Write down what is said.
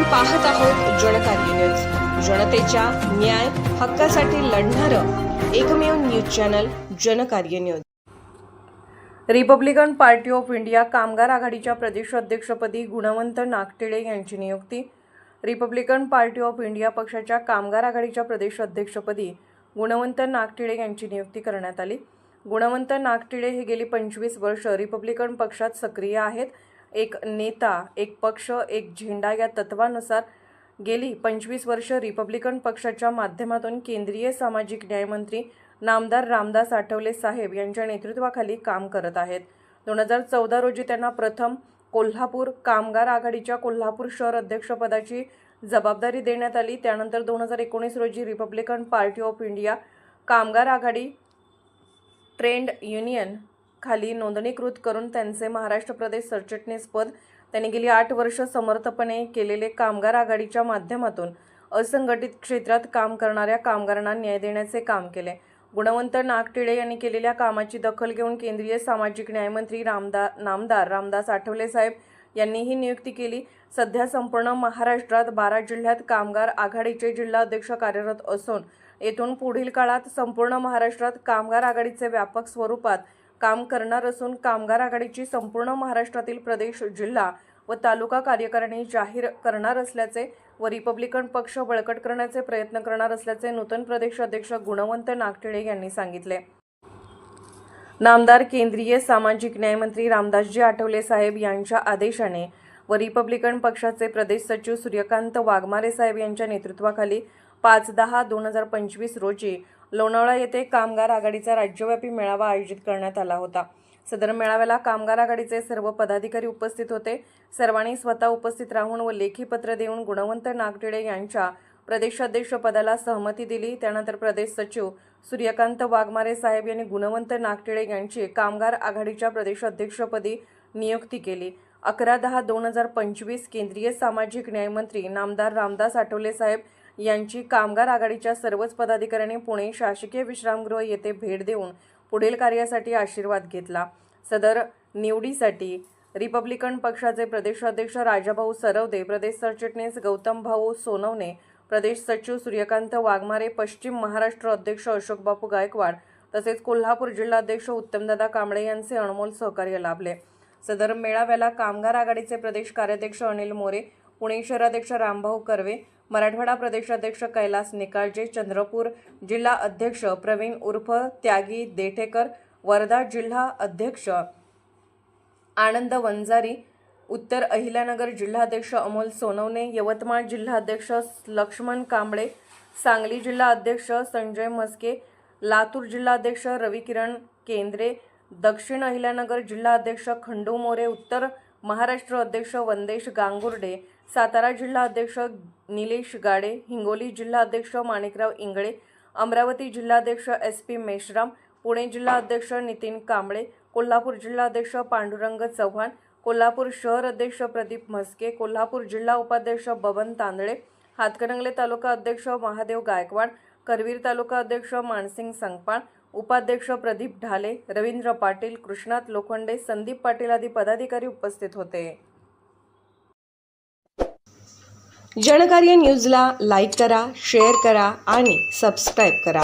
पाहत आहोत जनकार्य न्यूज, जनतेच्या न्याय हक्कासाठी लढणारं एकमेव news channel Jankarya news. Republican Party of India कामगार आघाडीच्या प्रदेश अध्यक्षपदी गुणवंत नागटिळे यांची नियुक्ती। रिपब्लिकन पार्टी ऑफ इंडिया पक्षाच्या कामगार आघाडीच्या प्रदेश अध्यक्षपदी गुणवंत नागटिळे यांची नियुक्ती करण्यात आली। गुणवंत नागटिळे हे गेली 25 वर्ष रिपब्लिकन पक्षात सक्रिय आहेत। एक नेता, एक पक्ष, एक झेंडा या तत्वानुसार गेली 25 वर्ष रिपब्लिकन पक्षाच्या माध्यमातून केंद्रीय सामाजिक न्याय मंत्री नामदार रामदास आठवले साहेब यांच्या नेतृत्वाखाली काम करत आहेत। 2014 रोजी त्यांना प्रथम कोल्हापूर कामगार आघाडीच्या कोल्हापूर शहर अध्यक्षपदाची जबाबदारी देण्यात आली। त्यानंतर 2019 रोजी रिपब्लिकन पार्टी ऑफ इंडिया कामगार आघाडी ट्रेड युनियन खाली नोंदणीकृत करून त्यांचे महाराष्ट्र प्रदेश सरचिटणीस पद त्यांनी गेली 8 वर्ष समर्थपणे केलेले कामगार आघाडीच्या माध्यमातून असंघटित क्षेत्रात काम करणाऱ्या कामगारांना न्याय देण्याचे काम केले। गुणवंत नागटिळे यांनी केलेल्या कामाची दखल घेऊन केंद्रीय सामाजिक न्याय मंत्री नामदार रामदास आठवले साहेब यांनी ही नियुक्ती केली। सध्या संपूर्ण महाराष्ट्रात 12 जिल्ह्यात कामगार आघाडीचे जिल्हाध्यक्ष कार्यरत असून येथून पुढील काळात संपूर्ण महाराष्ट्रात कामगार आघाडीचे व्यापक स्वरूपात काम करणार असून कामगार आघाडीची संपूर्ण महाराष्ट्रातील प्रदेश, जिल्हा व तालुका कार्यकारिणी जाहीर करणार असल्याचे व रिपब्लिकन पक्ष बळकट करण्याचे प्रयत्न करणार असल्याचे नूतन प्रदेश अध्यक्ष गुणवंत नागटिळे यांनी सांगितले। नामदार केंद्रीय सामाजिक न्याय मंत्री रामदासजी आठवले साहेब यांच्या आदेशाने व रिपब्लिकन पक्षाचे प्रदेश सचिव सूर्यकांत वाघमारे साहेब यांच्या नेतृत्वाखाली 5/10/2025 रोजी लोणावळा येथे कामगार आघाडीचा राज्यव्यापी मेळावा आयोजित करण्यात आला होता। सदर मेळाव्याला कामगार आघाडीचे सर्व पदाधिकारी उपस्थित होते। सर्वांनी स्वतः उपस्थित राहून व लेखी पत्र देऊन गुणवंत नागटिळे यांच्या प्रदेशाध्यक्षपदाला सहमती दिली। त्यानंतर प्रदेश सचिव सूर्यकांत वाघमारे साहेब यांनी गुणवंत नागटिळे यांची कामगार आघाडीच्या प्रदेशाध्यक्षपदी नियुक्ती केली। 11/10/2025 केंद्रीय सामाजिक न्याय मंत्री नामदार रामदास आठवले साहेब यांची कामगार आघाडीच्या सर्वच पदाधिकाऱ्यांनी पुणे शासकीय विश्रामगृह येथे भेट देऊन पुढील कार्यासाठी आशीर्वाद घेतला। सदर निवडीसाठी रिपब्लिकन पक्षाचे प्रदेशाध्यक्ष राजाभाऊ सरवदे, प्रदेश सरचिटणीस गौतम भाऊ सोनवणे, प्रदेश सचिव सूर्यकांत वाघमारे, पश्चिम महाराष्ट्र अध्यक्ष अशोक बापू गायकवाड तसेच कोल्हापूर जिल्हाध्यक्ष उत्तमदादा कांबळे यांचे अनमोल सहकार्य लाभले। सदर मेळाव्याला कामगार आघाडीचे प्रदेश कार्याध्यक्ष अनिल मोरे, पुणे शहराध्यक्ष रामभाऊ कर्वे, मराठवाडा प्रदेशाध्यक्ष कैलास निकाळजे, चंद्रपूर जिल्हा अध्यक्ष प्रवीण उर्फ त्यागी देठेकर, वर्धा जिल्हा अध्यक्ष आनंद वंजारी, उत्तर अहिल्यानगर जिल्हाध्यक्ष अमोल सोनवणे, यवतमाळ जिल्हाध्यक्ष लक्ष्मण कांबळे, सांगली जिल्हा अध्यक्ष संजय मस्के, लातूर जिल्हाध्यक्ष रविकिरण केंद्रे, दक्षिण अहिल्यानगर जिल्हाध्यक्ष खंडू मोरे, उत्तर महाराष्ट्र अध्यक्ष वंदेश गांगुर्डे, सातारा जिल्हा अध्यक्ष निलेश गाडे, हिंगोली जिल्हाध्यक्ष माणिकराव इंगळे, अमरावती जिल्हाध्यक्ष SP मेश्राम, पुणे जिल्हा अध्यक्ष नितीन कांबळे, कोल्हापूर जिल्हाध्यक्ष पांडुरंग चव्हाण, कोल्हापूर शहर अध्यक्ष प्रदीप म्हस्के, कोल्हापूर जिल्हा उपाध्यक्ष बबन तांदळे, हातकणंगले तालुका अध्यक्ष महादेव गायकवाड, करवीर तालुका अध्यक्ष मानसिंग संगपाळ, उपाध्यक्ष प्रदीप ढाले, रवींद्र पाटील, कृष्णात लोखंडे, संदीप पाटील आदी पदाधिकारी उपस्थित होते। जनकार्य न्यूजला लाईक करा, शेअर करा आणि सबस्क्राईब करा।